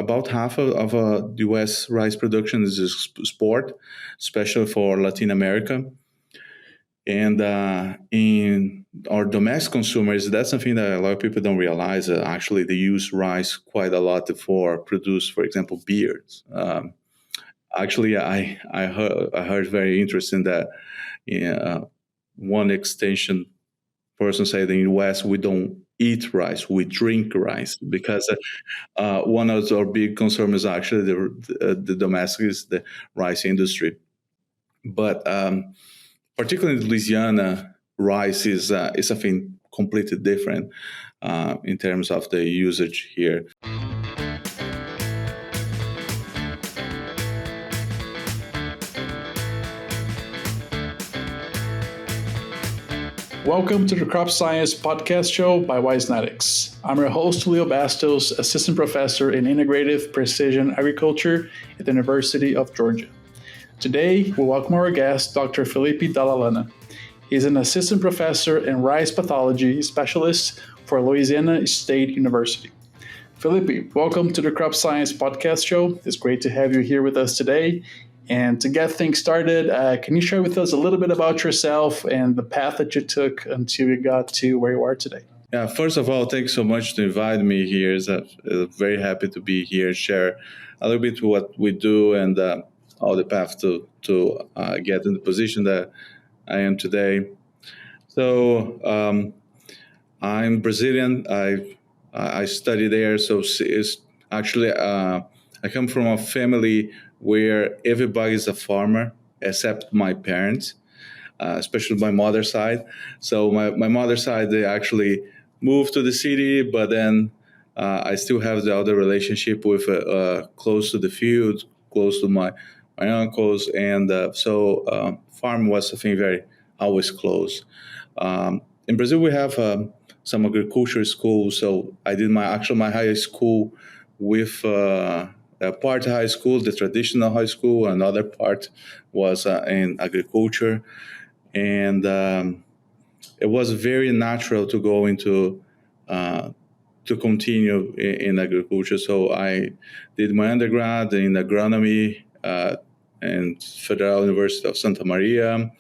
about half of U.S. rice production is export, especially for Latin America. And in our domestic consumers, that's something that a lot of people don't realize. Actually, they use rice quite a lot for produce, for example, beers. Actually, I heard very interesting that one extension person said in the U.S. we don't eat rice, we drink rice because one of our big consumers actually the domestic is the rice industry. But particularly in Louisiana, rice is something completely different in terms of the usage here. Welcome to the Crop Science Podcast Show by Wisenetics. I'm your host, Leo Bastos, Assistant Professor in Integrative Precision Agriculture at the University of Georgia. Today, we welcome our guest, Dr. Felipe Dalla Lana. He's an Assistant Professor and Rice Pathology Specialist for Louisiana State University. Felipe, welcome to the Crop Science Podcast Show. It's great to have you here with us today. And to get things started, can you share with us a little bit about yourself and the path that you took until you got to where you are today? Yeah, first of all, thanks so much to invite me here. I'm very happy to be here, share a little bit what we do and all the path to get in the position that I am today. So I'm Brazilian. I study there, so it's actually I come from a family where everybody is a farmer except my parents, especially my mother's side. So my mother's side, they actually moved to the city, but then I still have the other relationship with close to the field, close to my uncles. And so farm was something very always close. In Brazil, we have some agriculture schools. So I did my high school with part high school, the traditional high school, another part was in agriculture. And it was very natural to go into, to continue in agriculture. So I did my undergrad in agronomy in Federal University of Santa Maria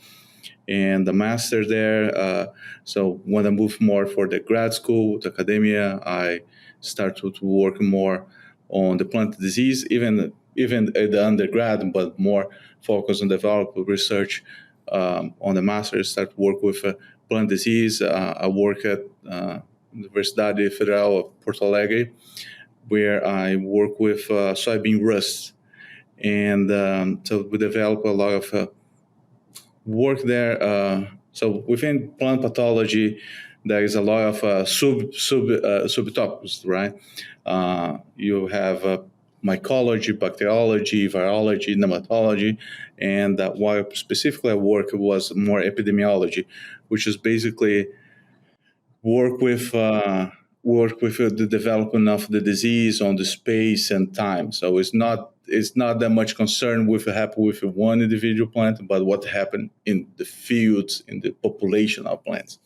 and the master there. So when I moved more for the grad school, the academia, I started to work more on the plant disease, even at the undergrad, but more focused on development research. On the master, start work with plant disease. I work at Universidade Federal of Porto Alegre, where I work with soybean rust, and so we develop a lot of work there. So within plant pathology, there is a lot of subtopics, right? You have mycology, bacteriology, virology, nematology, and what specifically I work was more epidemiology, which is basically work with the development of the disease on the space and time. So it's not that much concerned with what happened with one individual plant, but what happened in the fields, in the population of plants.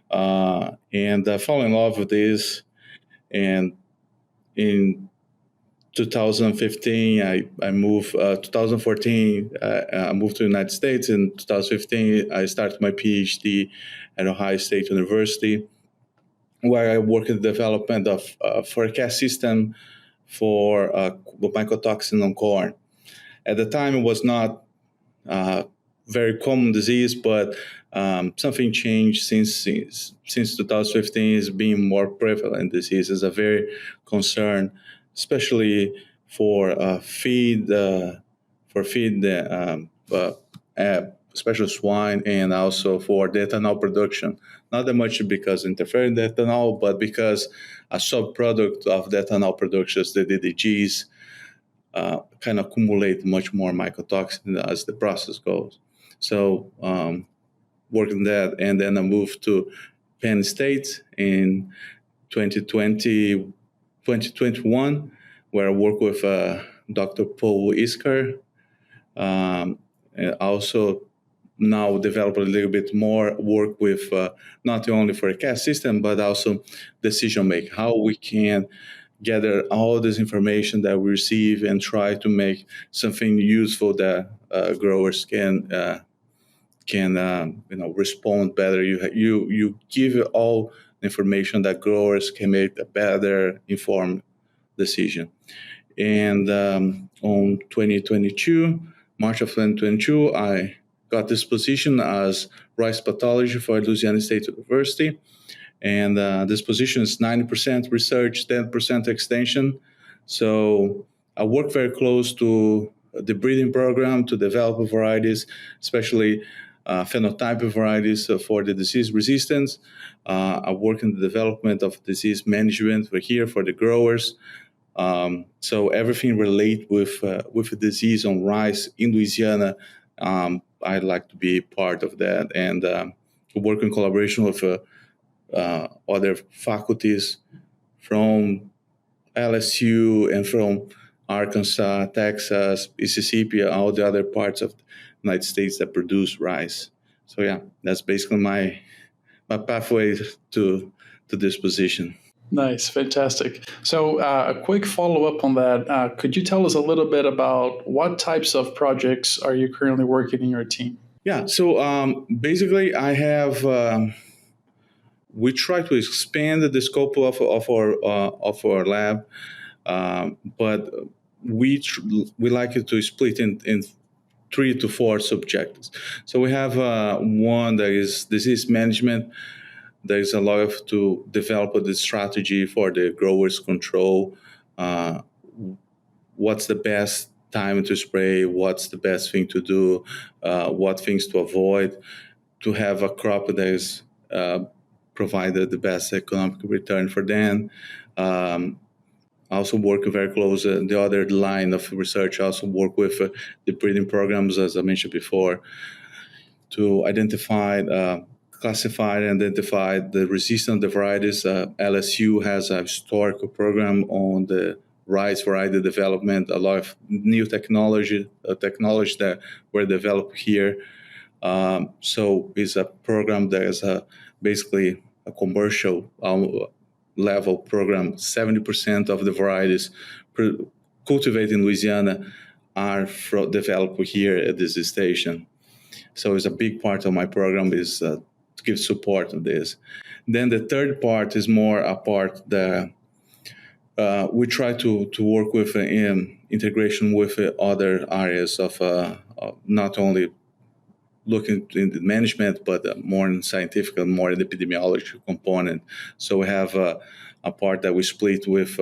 And I fell in love with this, and in 2015, I moved. 2014, I moved to the United States. In 2015, I started my PhD at Ohio State University, where I worked in the development of a forecast system for mycotoxin on corn. At the time, it was not very common disease, but something changed since 2015. Is being more prevalent disease is a very concern, especially for feed, especially swine, and also for the ethanol production. Not that much because interfering the ethanol, but because a subproduct of the ethanol production, the DDGs, kind of accumulate much more mycotoxin as the process goes. So working that, and then I moved to Penn State in 2021, where I work with Dr. Paul Isker. And also now develop a little bit more work with not only forecast system, but also decision making, how we can gather all this information that we receive and try to make something useful that growers can respond better. You give all information that growers can make a better informed decision. And on 2022, March of 2022, I got this position as rice pathology for Louisiana State University. And this position is 90% research, 10% extension. So I work very close to the breeding program to develop varieties, especially phenotype varieties for the disease resistance. I work in the development of disease management for here for the growers. So everything relate with disease on rice in Louisiana, I'd like to be part of that and work in collaboration with other faculties from LSU and from Arkansas, Texas, Mississippi, all the other parts of the United States that produce rice. So yeah, that's basically my pathway to this position. Nice, fantastic. So, a quick follow up on that. Could you tell us a little bit about what types of projects are you currently working in your team? Yeah, so basically, I have. We try to expand the scope of our lab, but we like it to split in 3 to 4 subjects. So we have one that is disease management. There is a lot of to develop the strategy for the growers control. What's the best time to spray? What's the best thing to do? What things to avoid to have a crop that is provided the best economic return for them. Also work very close. The other line of research also work with the breeding programs, as I mentioned before, to identify, classify, and identify the resistant varieties. LSU has a historical program on the rice variety development. A lot of new technology that were developed here. So it's a program that is basically a commercial level program. 70% of the varieties cultivated in Louisiana are developed here at this station. So it's a big part of my program is to give support to this. Then the third part is more a part that we try to work with in integration with other areas of not only looking in the management, but more in scientific and more in the epidemiology component. So we have a part that we split with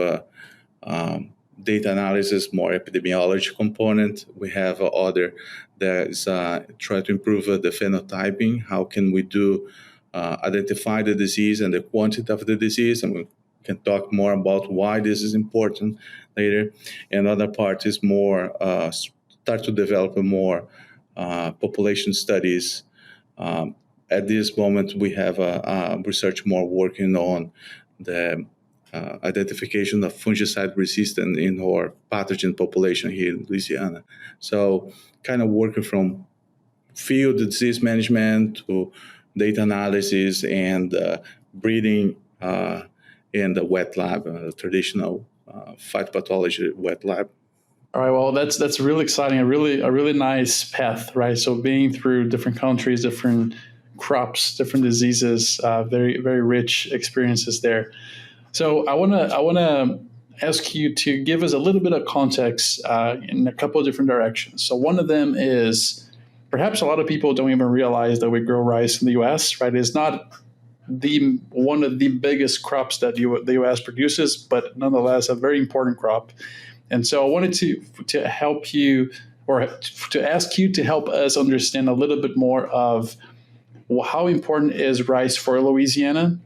data analysis, more epidemiology component. We have other that is try to improve the phenotyping. How can we do identify the disease and the quantity of the disease? And we can talk more about why this is important later. And other part is more start to develop a more population studies. At this moment, we have research more working on the identification of fungicide resistance in our pathogen population here in Louisiana. So kind of working from field disease management to data analysis and breeding in the wet lab, traditional phytopathology wet lab. All right. Well, that's really exciting. A really nice path, right? So being through different countries, different crops, different diseases, very very rich experiences there. So I wanna ask you to give us a little bit of context in a couple of different directions. So one of them is perhaps a lot of people don't even realize that we grow rice in the U.S. Right? It's not one of the biggest crops that the U.S. produces, but nonetheless a very important crop. And so I wanted to help you, or to ask you to help us understand a little bit more of how important is rice for Louisiana,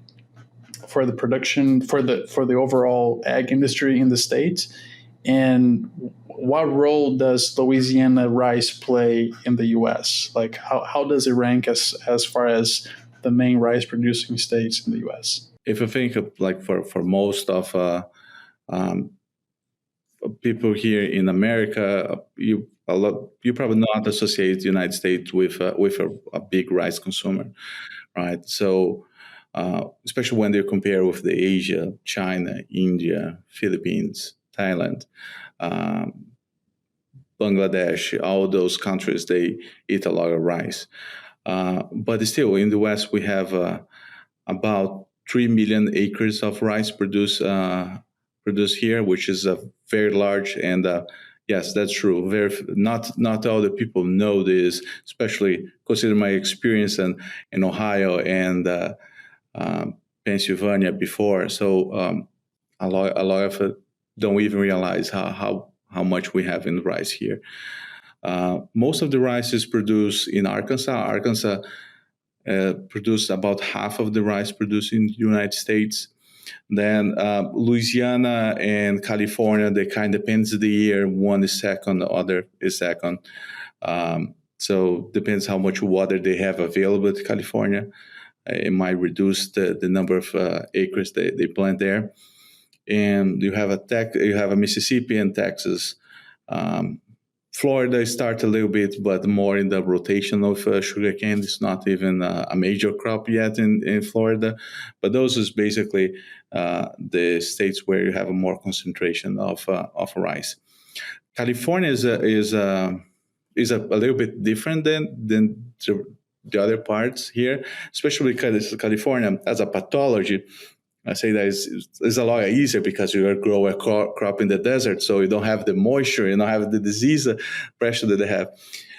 for the production, for the overall ag industry in the state, and what role does Louisiana rice play in the U.S.? Like how does it rank as far as the main rice producing states in the U.S.? If you think of like for most of people here in America, you probably not associate the United States with a big rice consumer, right? So especially when they compare with the Asia, China, India, Philippines, Thailand, um, Bangladesh, all those countries, they eat a lot of rice. But still, in the West, we have about 3 million acres of rice produced here, which is very large. And yes, that's true. Not all the people know this, especially considering my experience in Ohio and Pennsylvania before. So a lot of it don't even realize how much we have in rice here. Most of the rice is produced in Arkansas. Arkansas produce about half of the rice produced in the United States. Then Louisiana and California, they kind of depends the year. One is second, the other is second. So depends how much water they have available to California. It might reduce the number of acres they plant there. And you have a Mississippi and Texas. Florida starts a little bit, but more in the rotation of sugarcane. It's not even a major crop yet in Florida, but those is basically the states where you have a more concentration of rice. California is a little bit different than the other parts here, especially because California as a pathology. I say that it's a lot easier because you grow a crop in the desert, so you don't have the moisture, you don't have the disease pressure that they have.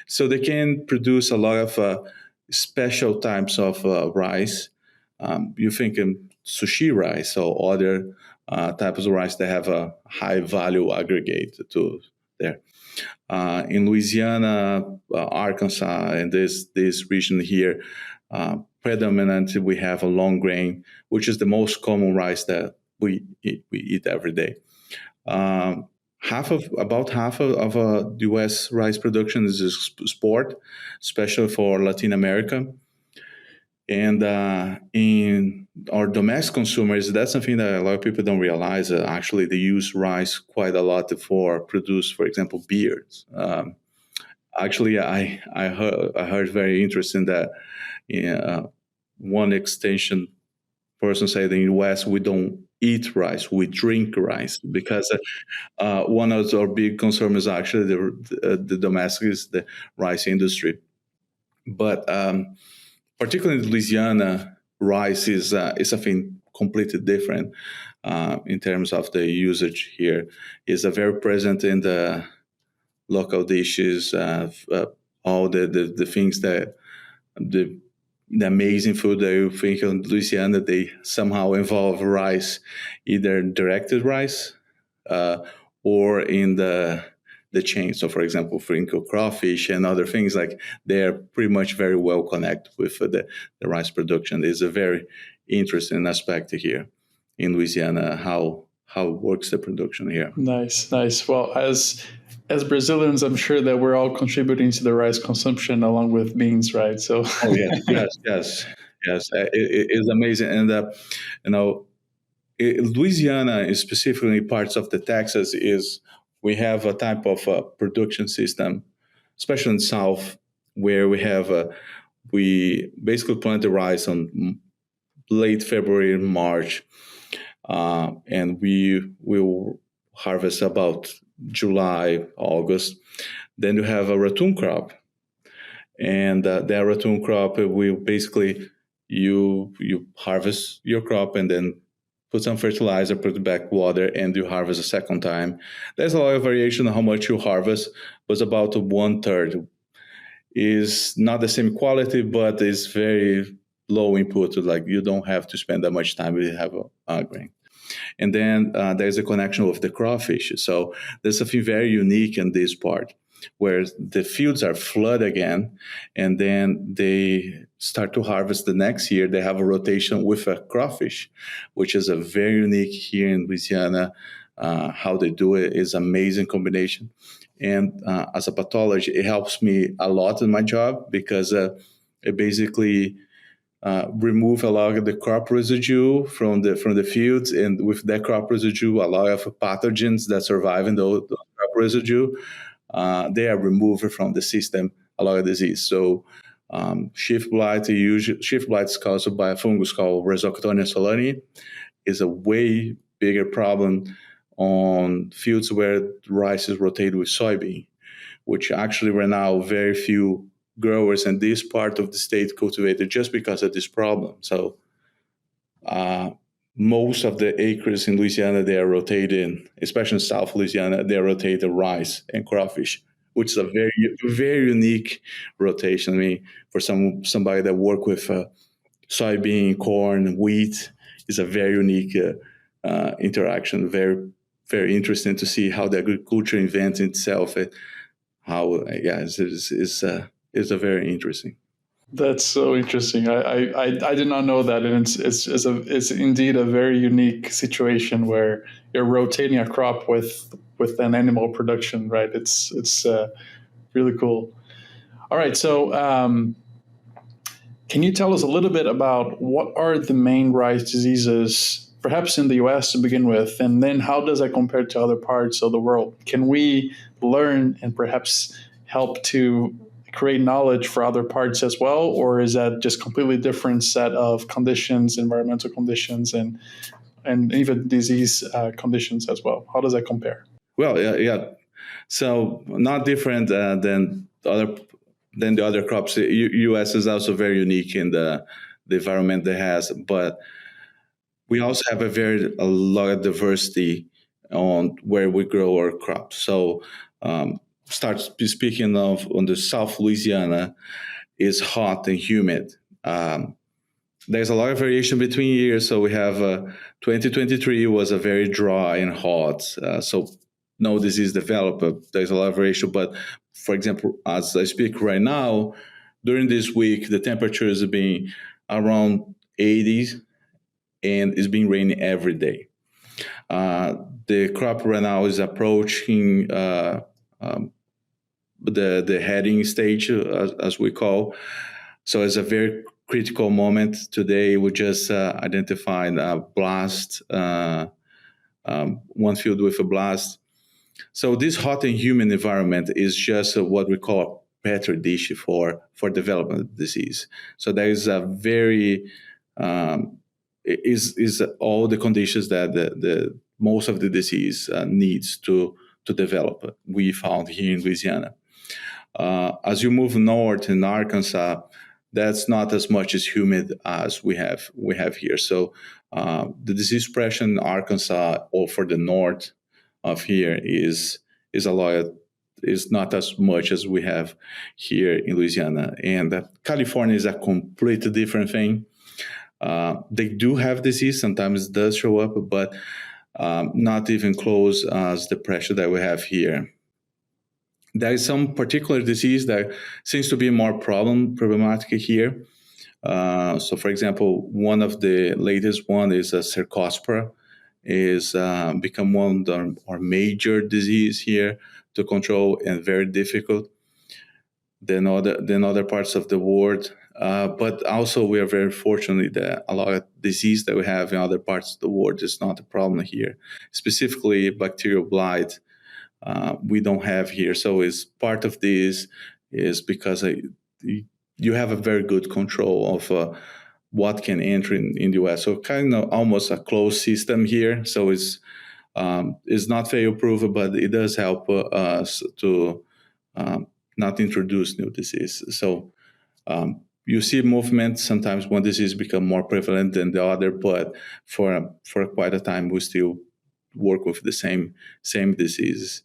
So they can produce a lot of special types of rice. You think in sushi rice or other types of rice that have a high value aggregate to there. In Louisiana, Arkansas, and this region here, predominantly we have a long grain, which is the most common rice that we eat every day. About half of the U.S. rice production is export, especially for Latin America. And in our domestic consumers, that's something that a lot of people don't realize. Actually, they use rice quite a lot for produce, for example, beers. Actually, I heard very interesting that one extension person said in the U.S. we don't eat rice, we drink rice because one of our big concerns is actually the domestic is the rice industry. But particularly in Louisiana, rice is something completely different in terms of the usage here. It's very present in the local dishes, all the things that the amazing food that you think of Louisiana, they somehow involve rice, either directed rice or in the chain. So, for example, Frinko crawfish and other things like they're pretty much very well connected with the rice production. There's a very interesting aspect here in Louisiana how works the production here. Nice, nice. Well, as Brazilians, I'm sure that we're all contributing to the rice consumption along with beans, right? So, oh yes. It is amazing, and Louisiana, specifically parts of the Texas, is we have a type of production system, especially in the South, where we basically plant the rice on late February and March, and we will harvest about July, August. Then you have a ratoon crop, and that ratoon crop will basically you harvest your crop and then put some fertilizer, put back water, and you harvest a second time. There's a lot of variation on how much you harvest, but about 1/3 is not the same quality, but it's very low input. Like you don't have to spend that much time if you have a grain. And then there's a connection with the crawfish. So there's something very unique in this part where the fields are flooded again, and then they start to harvest the next year. They have a rotation with a crawfish, which is a very unique here in Louisiana. How they do it is amazing combination. And as a pathologist, it helps me a lot in my job because it basically remove a lot of the crop residue from the fields, and with that crop residue, a lot of pathogens that survive in the crop residue, they are removed from the system, a lot of disease. So Shift blight is caused by a fungus called Rhizoctonia solani. Is a way bigger problem on fields where rice is rotated with soybean, which actually right now very few growers in this part of the state cultivated just because of this problem. So uh, most of the acres in Louisiana, they are rotating, especially in South Louisiana, they are rotating rice and crawfish, which is a very unique rotation. I mean, for somebody that work with soybean, corn, wheat, is a very unique interaction. Very interesting to see how the agriculture invents itself. And how it's a very interesting. That's so interesting. I did not know that, and it's indeed a very unique situation where you're rotating a crop with an animal production, right? It's really cool. All right, so can you tell us a little bit about what are the main rice diseases, perhaps in the U.S. to begin with, and then how does that compare to other parts of the world? Can we learn and perhaps help to create knowledge for other parts as well, or is that just completely different set of conditions, environmental conditions, and even disease conditions as well? How does that compare? Well, yeah. So not different than the other crops. U.S. is also very unique in the environment it has, but we also have a lot of diversity on where we grow our crops. So start speaking of on the South Louisiana is hot and humid. There's a lot of variation between years. So we have 2023 was a very dry and hot. So no disease developed, but there's a lot of variation. But for example, as I speak right now, during this week, the temperatures have been around 80s and it's been raining every day. The crop right now is approaching the heading stage, as we call. So it's a very critical moment. Today, we just identified a blast, one field with a blast. So this hot and humid environment is just what we call a petri dish for development of disease. So there is a very is all the conditions that the most of the disease needs to develop. We found here in Louisiana. As you move north in Arkansas, that's not as much as humid as we have here. So the disease suppression in Arkansas or for the north of here is a lot. Is not as much as we have here in Louisiana, and California is a completely different thing. They do have disease, sometimes it does show up, but not even close as the pressure that we have here. There is some particular disease that seems to be more problematic here. So, for example, one of the latest one is a Cercospora, is become one of our major disease here to control and very difficult than other parts of the world. But also, we are very fortunate that a lot of disease that we have in other parts of the world is not a problem here. Specifically, bacterial blight, we don't have here. So, is part of this is because you have a very good control of what can enter in the U.S. So, kind of almost a closed system here. So, it's not fail-proof, but it does help us to not introduce new disease. So you see movement. Sometimes one disease become more prevalent than the other, but for quite a time, we still work with the same diseases.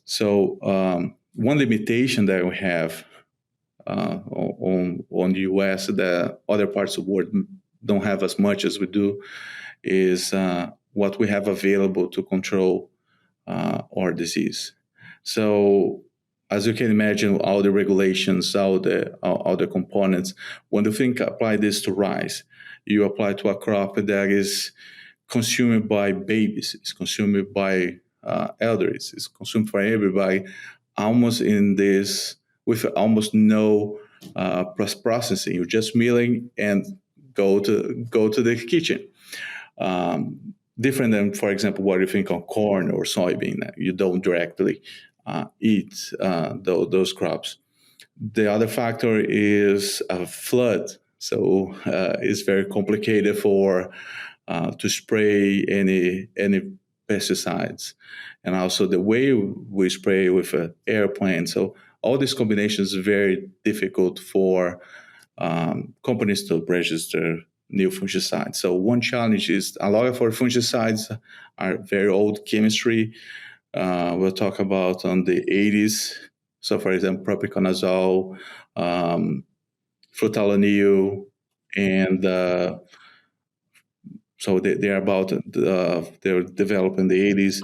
So one limitation that we have on the U.S. that other parts of the world don't have as much as we do is what we have available to control our disease. So as you can imagine, all the regulations, all the components, when you think apply this to rice, you apply to a crop that is consumed by babies, it's consumed by elders, it's consumed by everybody, almost in this with almost no processing. You're just milling and go to the kitchen. Different than, for example, what you think on corn or soybean. You don't directly eat those crops. The other factor is a flood. So it's very complicated for to spray any pesticides, and also the way we spray with an airplane. So all these combinations are very difficult for companies to register new fungicides. So one challenge is a lot of our fungicides are very old chemistry. We'll talk about on the 80s. So, for example, propiconazole, flutalonil, and so they are about they were developed in the 80s.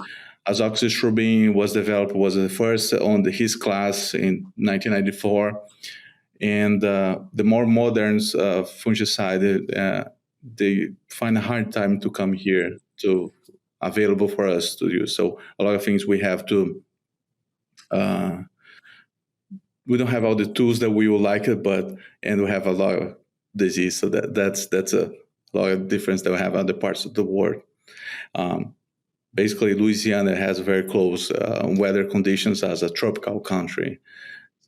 Azoxystrobin was the first on his class in 1994, and the more modern fungicide they find a hard time to come here to available for us to use. So a lot of things we have to. We don't have all the tools that we would like it, and we have a lot of disease. So that's a lot of difference that we have in other parts of the world. Basically, Louisiana has very close weather conditions as a tropical country.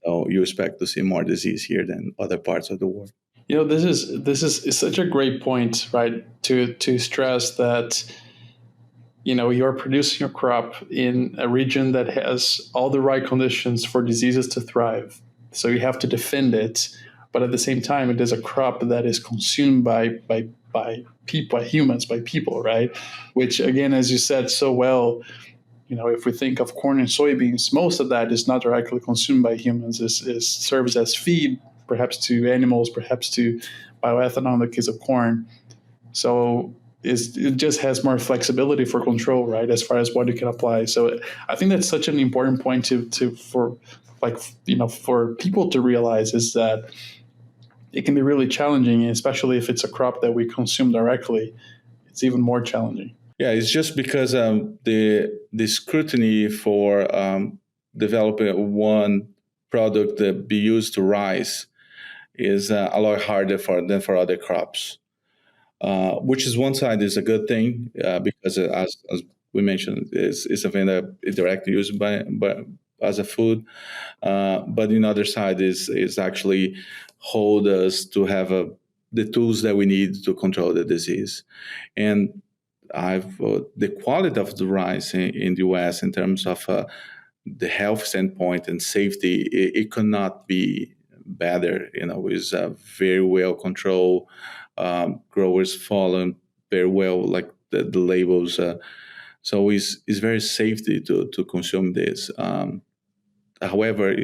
So you expect to see more disease here than other parts of the world. This is such a great point, right? To stress that you're producing a crop in a region that has all the right conditions for diseases to thrive. So you have to defend it, but at the same time, it is a crop that is consumed by people, by humans, by people, right? Which, again, as you said so well, if we think of corn and soybeans, most of that is not directly consumed by humans. It serves as feed, perhaps to animals, perhaps to bioethanol in the case of corn. So it just has more flexibility for control, right, as far as what you can apply. So I think that's such an important point for people to realize, is that it can be really challenging, especially if it's a crop that we consume directly. It's even more challenging. Yeah, it's just because the scrutiny for developing one product that be used to rice is a lot harder than for other crops. Which is one side is a good thing because as we mentioned, it's something that is directly used by as a food. But the other side is actually hold us to have the tools that we need to control the disease. And the quality of the rice in the U.S. in terms of the health standpoint and safety, it could not be better. It's very well controlled. Growers follow very well, like the labels. So it's very safety to consume this. However,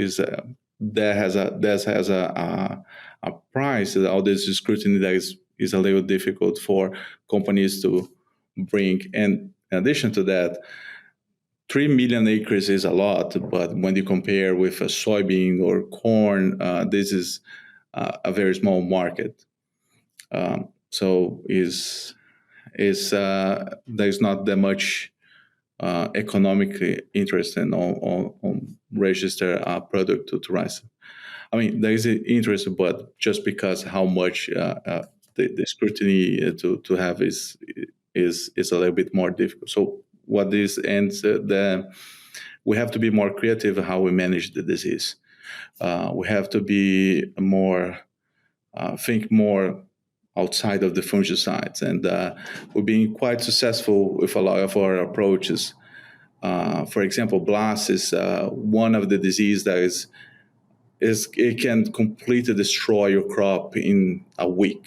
that has a price. All this scrutiny that is a little difficult for companies to bring. And in addition to that, 3 million acres is a lot, but when you compare with a soybean or corn, this is a very small market. So there's not that much economic interest on register a product to rice. I mean, there is an interest, but just because how much the scrutiny to have is a little bit more difficult. So what this ends, we have to be more creative in how we manage the disease. We have to be more, think more outside of the fungicides, and we're being quite successful with a lot of our approaches. For example, blast is one of the disease that is it can completely destroy your crop in a week.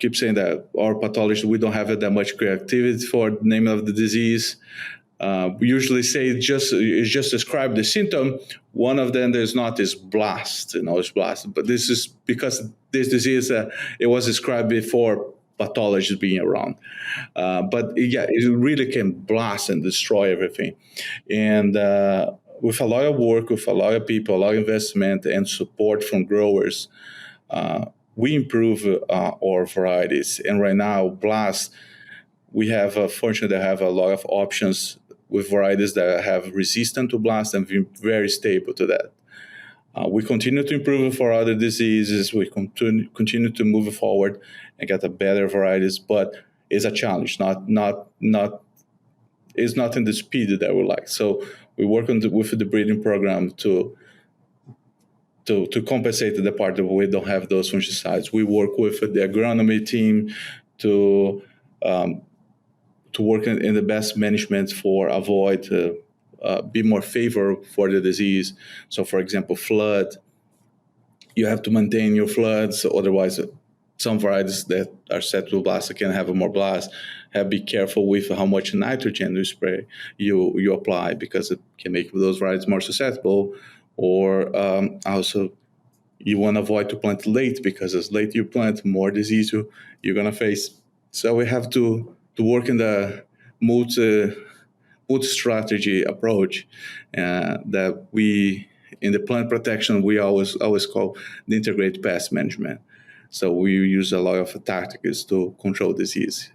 Keep saying that our pathologists, we don't have that much creativity for the name of the disease. We usually say it's just describe the symptom. One of them is not is blast, it's blast. But this is because this disease it was described before pathologists being around. But yeah, it really can blast and destroy everything. And with a lot of work, with a lot of people, a lot of investment and support from growers, we improve our varieties. And right now, blast, we have fortunately have a lot of options with varieties that have resistant to blast and been very stable to that. We continue to improve for other diseases. We continue to move forward and get a better varieties, but it's a challenge. It's not in the speed that we like. So we work with the breeding program to to compensate the part that we don't have those fungicides. We work with the agronomy team to work in the best management for avoid be more favorable for the disease. So, for example, flood, you have to maintain your floods, otherwise some varieties that are set to blast can have more blast. Be careful with how much nitrogen you apply, because it can make those varieties more susceptible. Or also, you want to avoid to plant late, because as late you plant, more disease you're going to face. So we have to work in the multi-strategy approach that we, in the plant protection, we always call the integrated pest management. So we use a lot of tactics to control disease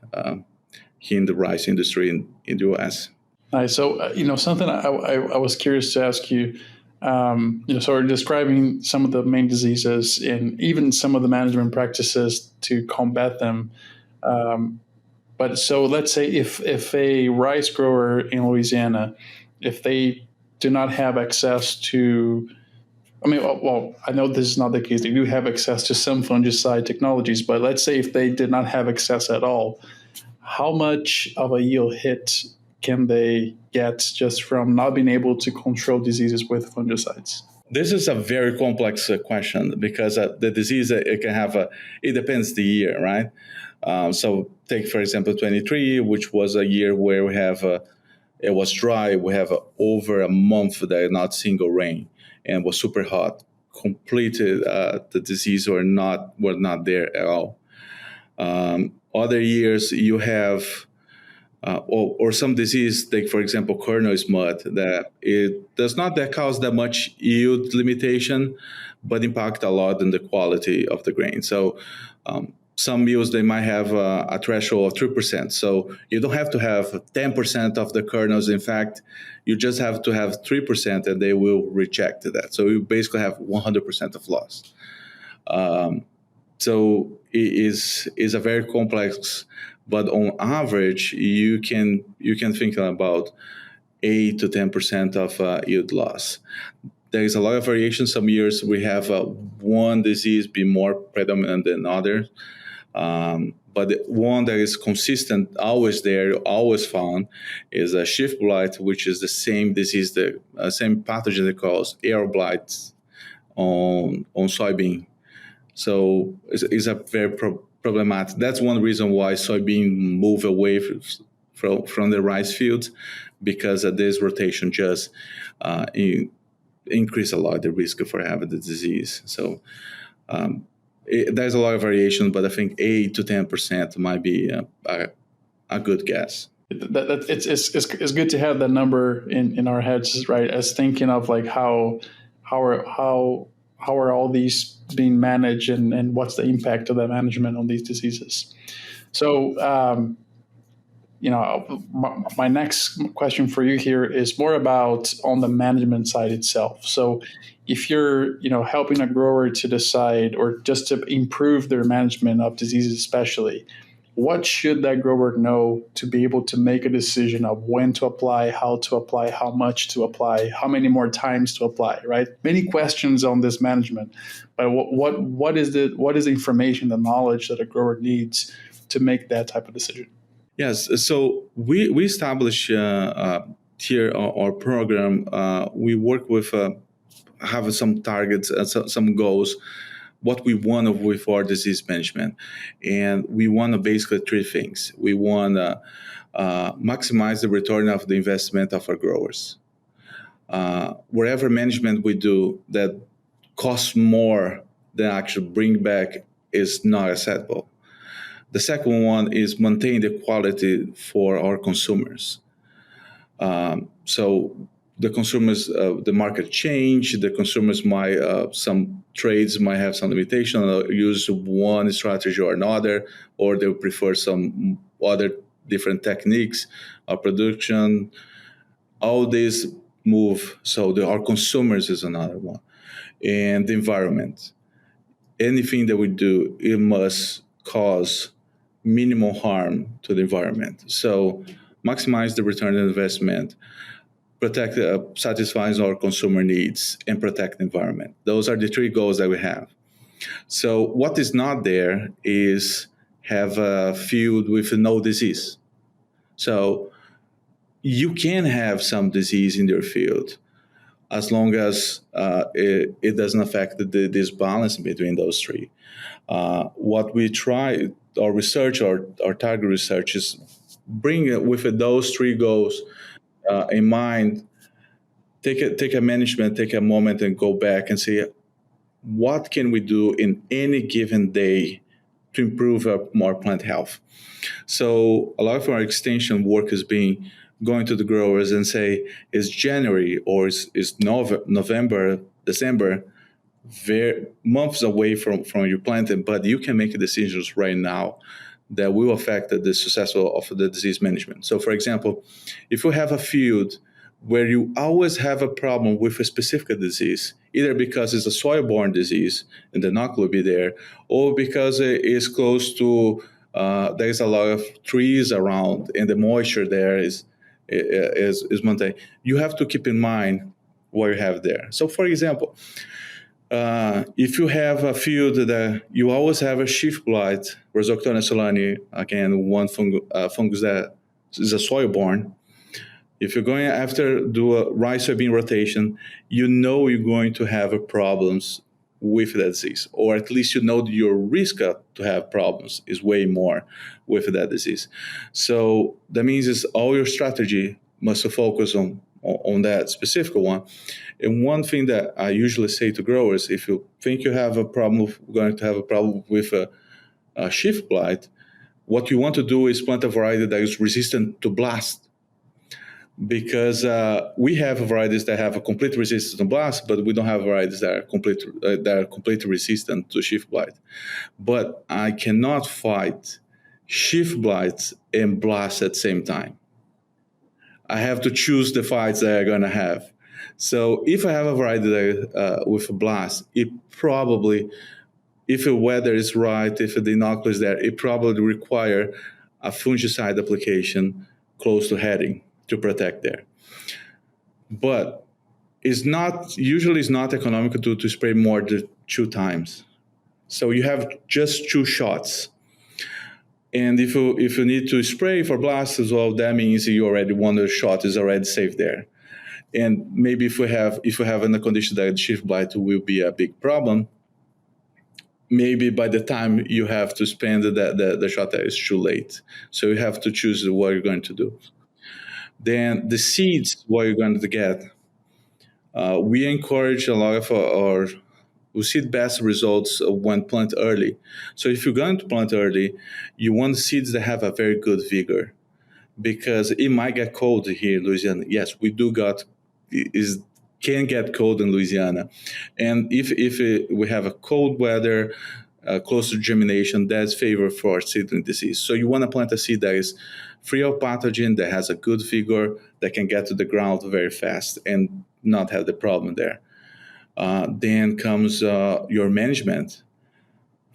here in the rice industry in the U.S. Nice. So, something I was curious to ask you, sort of describing some of the main diseases and even some of the management practices to combat them. But so let's say if a rice grower in Louisiana, if they do not have access to, well, I know this is not the case. They do have access to some fungicide technologies, but let's say if they did not have access at all, how much of a yield hit can they get just from not being able to control diseases with fungicides? This is a very complex question, because the disease, it can have it depends the year, right? So take, for example, 23, which was a year where we have it was dry. We have over a month that not single rain, and was super hot. Completed the disease were not there at all. Other years you have or some disease, take for example kernel smut, that it does not cause that much yield limitation, but impact a lot in the quality of the grain. So some yields, they might have a threshold of 3%. So you don't have to have 10% of the kernels. In fact, you just have to have 3%, and they will reject that. So you basically have 100% of loss. So it is a very complex, but on average, you can think about 8 to 10% of yield loss. There is a lot of variation. Some years we have one disease be more predominant than others. But the one that is consistent, always there, always found, is a shift blight, which is the same disease, the same pathogen that causes air blight on soybean. So it's a very problematic. That's one reason why soybean move away from the rice fields, because of this rotation just increase a lot the risk for having the disease. So there's a lot of variation, but I think 8 to 10% might be a good guess. It's good to have that number in our heads, right? As thinking of like how are all these being managed, and what's the impact of that management on these diseases. So, my next question for you here is more about on the management side itself. So if you're, helping a grower to decide, or just to improve their management of diseases especially, what should that grower know to be able to make a decision of when to apply, how much to apply, how many more times to apply, right? Many questions on this management, but what is the information, the knowledge that a grower needs to make that type of decision? Yes, so we establish here our program. We work with have some targets, some goals, what we want with our disease management. And we want to basically three things. We want to maximize the return of the investment of our growers. Wherever management we do that costs more than actually bring back is not acceptable. The second one is maintain the quality for our consumers. So the consumers, the market change. The consumers might, some trades might have some limitation, use one strategy or another, or they prefer some other different techniques of production. All these move. So our consumers is another one, and the environment. Anything that we do, it must cause minimal harm to the environment. So maximize the return on investment. protect, satisfies our consumer needs, and protect the environment. Those are the three goals that we have. So what is not there is have a field with no disease. So you can have some disease in your field as long as it doesn't affect this balance between those three. What we try, our research, our target research is bring it with those three goals in mind. Take a management, take a moment and go back and see what can we do in any given day to improve our plant health. So a lot of our extension work is being going to the growers and say, is January or is November, December, very months away from your planting, but you can make decisions right now that will affect the success of the disease management. So for example, if you have a field where you always have a problem with a specific disease, either because it's a soil-borne disease and the knock will be there, or because it is close to there's a lot of trees around and the moisture there is maintained. You have to keep in mind what you have there. So for example, if you have a field that you always have a sheaf blight, Rhizoctona solani, again, one fungus that is a soil-borne. If you're going after do a rice soybean rotation, you know you're going to have problems with that disease, or at least you know your risk to have problems is way more with that disease. So that means is all your strategy must focus on that specific one. And one thing that I usually say to growers, if you think you have a problem, going to have a problem with a sheaf blight, what you want to do is plant a variety that is resistant to blast. Because we have varieties that have a complete resistance to blast, but we don't have varieties that are completely resistant to sheaf blight. But I cannot fight sheaf blight and blast at the same time. I have to choose the fights that I'm going to have. So if I have a variety that, with a blast, it probably, if the weather is right, if the inoculant is there, it probably require a fungicide application close to heading to protect there. But it's not economical to spray more than 2 times. So you have just 2 shots. And if you need to spray for blast as well, that means you already one shot is already safe there. And maybe if we have in a condition that sheaf blight will be a big problem, maybe by the time you have to spend the shot, that is too late. So you have to choose what you're going to do. Then the seeds, what you're going to get. We encourage a lot of we see the best results when plant early. So if you're going to plant early, you want seeds that have a very good vigor, because it might get cold here in Louisiana. Yes, we can get cold in Louisiana, and if we have a cold weather, close to germination, that's favor for seedling disease. So you want to plant a seed that is free of pathogen, that has a good vigor, that can get to the ground very fast and not have the problem there. Then comes your management.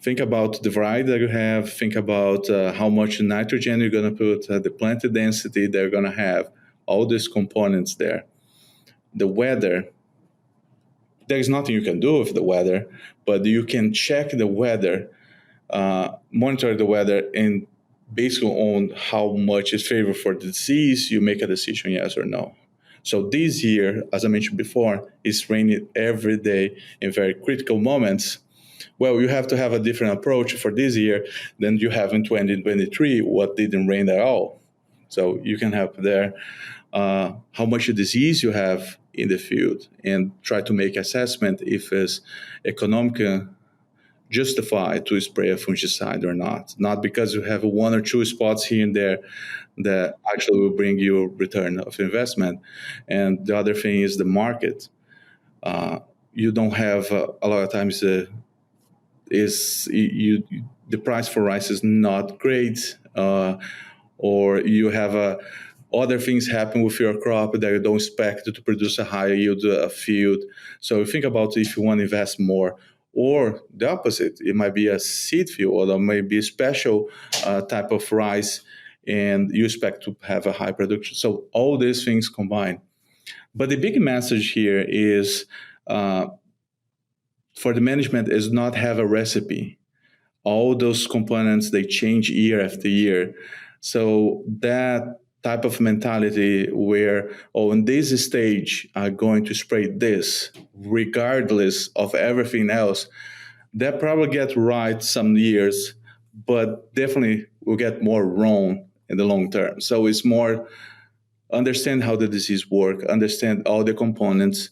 Think about the variety that you have. Think about how much nitrogen you're going to put, the plant density they're going to have, all these components there. The weather, there's nothing you can do with the weather, but you can check the weather, monitor the weather, and based on how much is favorable for the disease, you make a decision, yes or no. So this year, as I mentioned before, it's raining every day in very critical moments. Well, you have to have a different approach for this year than you have in 2023, what didn't rain at all. So you can have there how much disease you have in the field and try to make assessment if it's economically justified to spray a fungicide or not because you have 1 or 2 spots here and there that actually will bring you a return of investment. And the other thing is the market. You don't have a lot of times the price for rice is not great, or you have other things happen with your crop that you don't expect to produce a higher yield field. So think about if you want to invest more. Or the opposite, it might be a seed field, or it might be a special type of rice, and you expect to have a high production. So all these things combined. But the big message here is uh, for the management is not have a recipe. All those components, they change year after year. So that type of mentality where, oh, in this stage, I'm going to spray this, regardless of everything else, that probably get right some years, but definitely will get more wrong in the long term. So it's more understand how the disease work, understand all the components,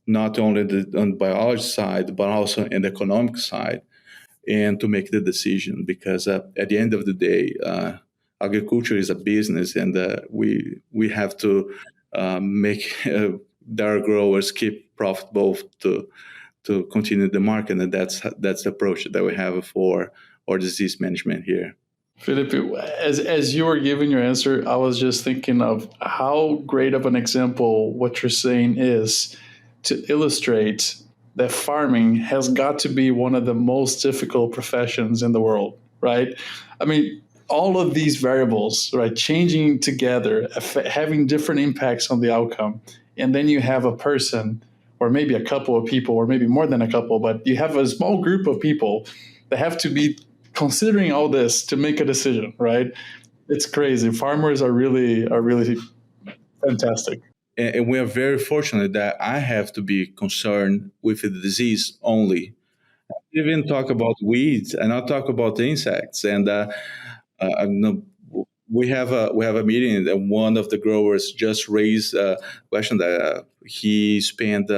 not only on the biology side, but also in the economic side, and to make the decision. Because at the end of the day, agriculture is a business, and we have to make our growers keep profitable to continue the market, and that's the approach that we have for our disease management here. Felipe, as you were giving your answer, I was just thinking of how great of an example what you're saying is to illustrate that farming has got to be one of the most difficult professions in the world, right? I mean, all of these variables, right, changing together, having different impacts on the outcome. And then you have a person, or maybe a couple of people, or maybe more than a couple, but you have a small group of people that have to be considering all this to make a decision, right? It's crazy. Farmers are really fantastic. And we are very fortunate that I have to be concerned with the disease only. Even talk about weeds, and I'll talk about insects. And I know we have a meeting, and one of the growers just raised a question that he spent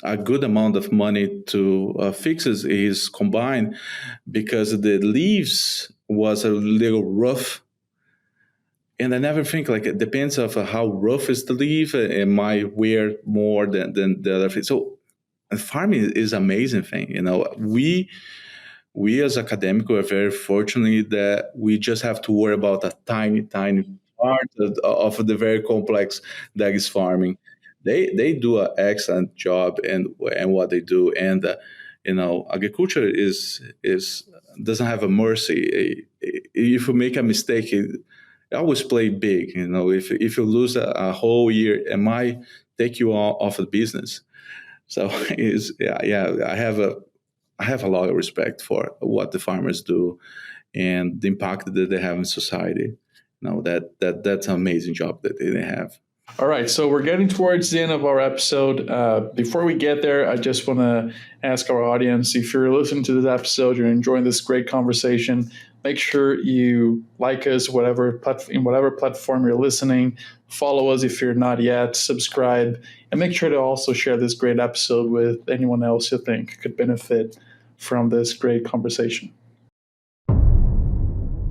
a good amount of money to fix his combine because the leaves was a little rough. And I never think like it depends of how rough is the leaf. It might wear more than the other thing. So farming is an amazing thing. We as academics are very fortunate that we just have to worry about a tiny part of the very complex that is farming. They do an excellent job and what they do. And agriculture is doesn't have a mercy. If you make a mistake, I always play big. If you lose a whole year, it might take you off the business. So is yeah. I have a lot of respect for what the farmers do and the impact that they have in society. That's an amazing job that they have. All right, so we're getting towards the end of our episode. Before we get there, I just want to ask our audience, if you're listening to this episode, you're enjoying this great conversation, make sure you like us in whatever platform you're listening. Follow us if you're not yet, subscribe, and make sure to also share this great episode with anyone else you think could benefit from this great conversation.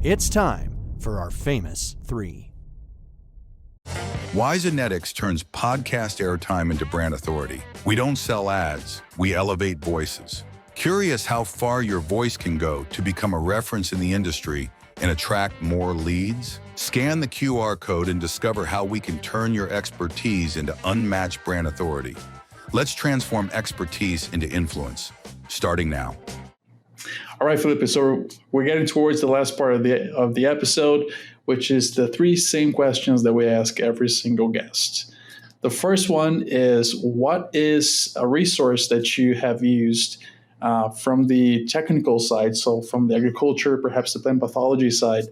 It's time for our famous three. Wisenetics turns podcast airtime into brand authority. We don't sell ads, we elevate voices. Curious how far your voice can go to become a reference in the industry and attract more leads? Scan the QR code and discover how we can turn your expertise into unmatched brand authority. Let's transform expertise into influence, starting now. All right, Felipe, so we're getting towards the last part of the episode, which is the three same questions that we ask every single guest. The first one is, what is a resource that you have used from the technical side, so from the agriculture, perhaps the plant pathology side,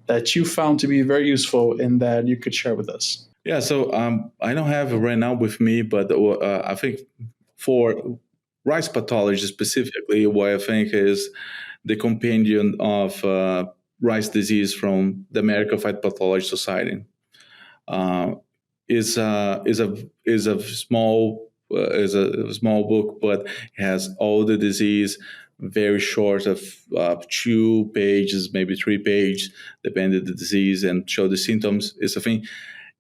that you found to be very useful and that you could share with us? Yeah, so I don't have it right now with me, but I think for rice pathology specifically, what I think is the compendium of rice disease from the American Phytopathology Society. Is a small book, but it has all the disease, very short of 2 pages, maybe 3 pages, depending on the disease, and show the symptoms. It's a thing.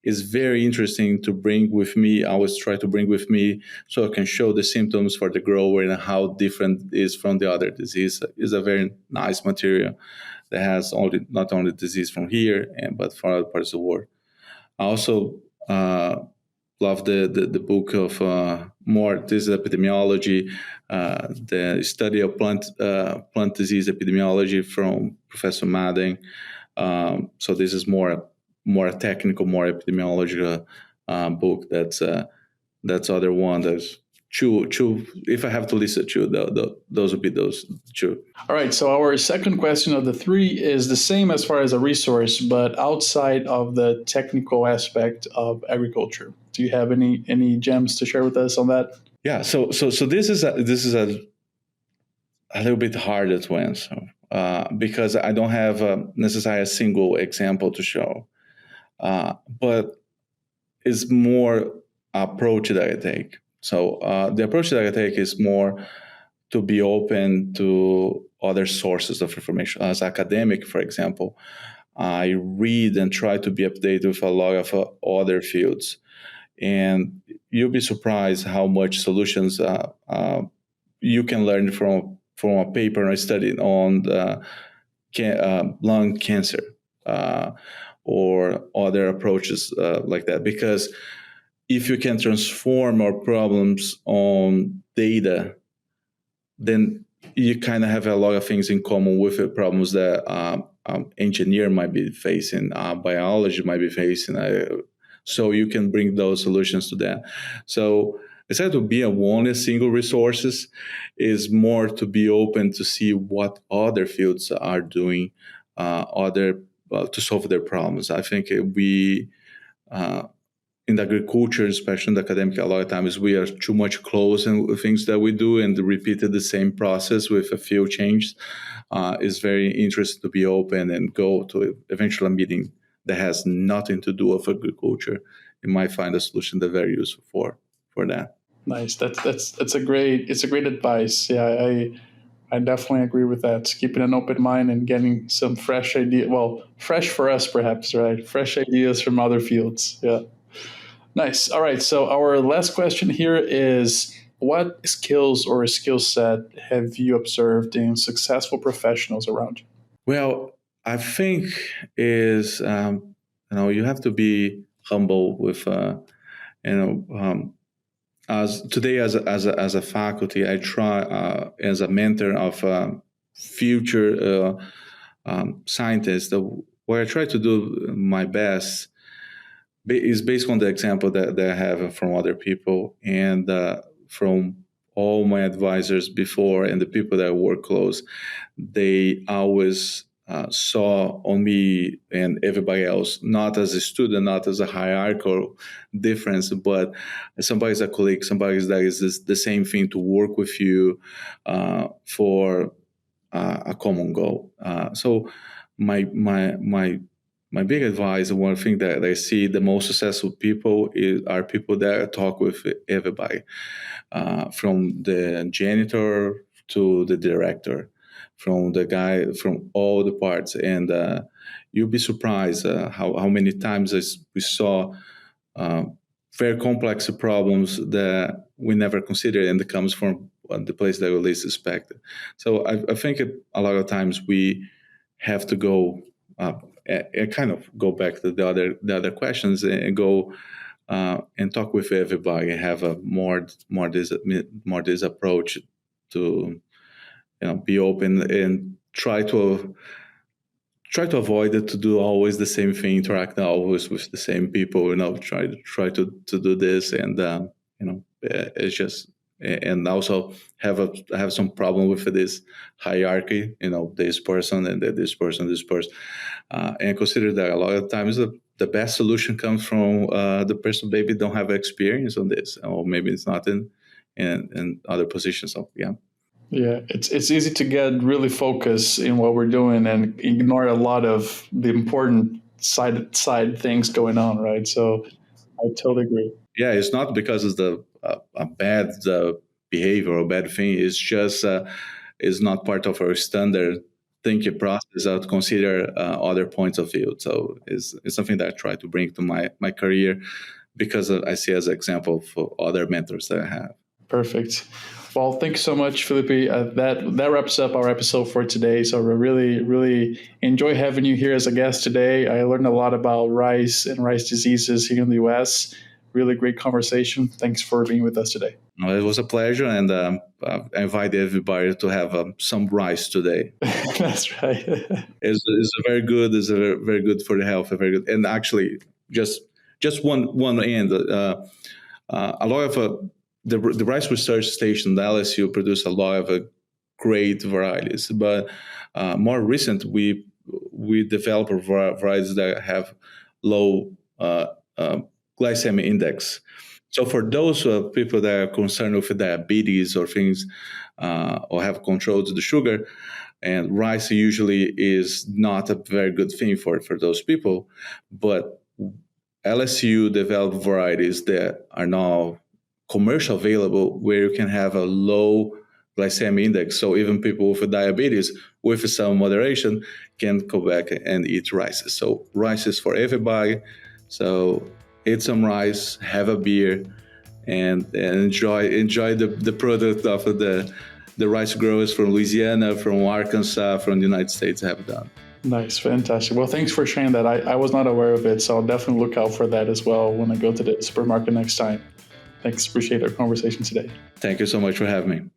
It's very interesting to bring with me. I always try to bring with me so I can show the symptoms for the grower and how different it is from the other disease. It's a very nice material that has not only disease from here, but from other parts of the world. I also love the book of more disease epidemiology, the study of plant disease epidemiology from Professor Madden. So this is more technical, more epidemiological book. That's other one. There's two. If I have to list two, those would be those two. All right. So our second question of the three is the same as far as a resource, but outside of the technical aspect of agriculture. Do you have any gems to share with us on that? Yeah. So this is a little bit harder to answer because I don't have necessarily a single example to show, but it's more approach that I take. So the approach that I take is more to be open to other sources of information. As academic, for example, I read and try to be updated with a lot of other fields. And you'll be surprised how much solutions you can learn from a paper I studied on lung cancer or other approaches like that. Because if you can transform our problems on data, then you kind of have a lot of things in common with the problems that engineer might be facing, biology might be facing. So you can bring those solutions to that. So instead of being only single resources, is more to be open to see what other fields are doing, to solve their problems. I think we in the agriculture, especially in the academic, a lot of times we are too much close in things that we do and repeated the same process with a few changes. It's very interesting to be open and go to eventually a meeting that has nothing to do with agriculture. You might find a solution that's very useful for that. Nice. That's a great advice. Yeah, I definitely agree with that. Keeping an open mind and getting some fresh idea. Well, fresh for us perhaps, right? Fresh ideas from other fields. Yeah. Nice. All right. So our last question here is, what skills or skill set have you observed in successful professionals around you? Well, I think is you have to be humble with as today as a faculty, I try as a mentor of future scientists. What I try to do my best is based on the example that I have from other people and from all my advisors before and the people that I work close. They always saw on me and everybody else, not as a student, not as a hierarchical difference, but somebody's a colleague, somebody that is the same thing to work with you for a common goal. So my big advice, and one thing that I see the most successful people are people that talk with everybody, from the janitor to the director, from the guy, from all the parts. And you'll be surprised how many times we saw very complex problems that we never considered, and it comes from the place that we least expected. So I think a lot of times we have to go and kind of go back to the other questions and go and talk with everybody and have a more this approach to be open and try to avoid it, to do always the same thing, interact always with the same people, try to do this, and it's just, and also have some problem with this hierarchy, this person and this person, and consider that a lot of times the best solution comes from the person maybe don't have experience on this, or maybe it's not in other positions. So yeah. Yeah, it's easy to get really focused in what we're doing and ignore a lot of the important side things going on, right? So I totally agree. Yeah, it's not because it's a bad behavior or bad thing. It's just it's not part of our standard thinking process to consider other points of view. So it's something that I try to bring to my career because I see as an example for other mentors that I have. Perfect. Well, thank you so much, Felipe. That wraps up our episode for today. So we really enjoy having you here as a guest today. I learned a lot about rice and rice diseases here in the U.S. Really great conversation. Thanks for being with us today. Well, it was a pleasure, and I invite everybody to have some rice today. That's right. It's very good. It's very good for the health. Very good, and actually, just just one end. A lot of the rice research station, the LSU, produce a lot of great varieties, but more recent we develop varieties that have low glycemic index. So for those people that are concerned with diabetes or things, or have control to the sugar, and rice usually is not a very good thing for those people, but LSU developed varieties that are now commercial available where you can have a low glycemic index. So even people with diabetes, with some moderation, can go back and eat rice. So rice is for everybody. So eat some rice, have a beer, and enjoy the product of the rice growers from Louisiana, from Arkansas, from the United States have done. Nice, fantastic. Well, thanks for sharing that. I was not aware of it, so I'll definitely look out for that as well when I go to the supermarket next time. Thanks, appreciate our conversation today. Thank you so much for having me.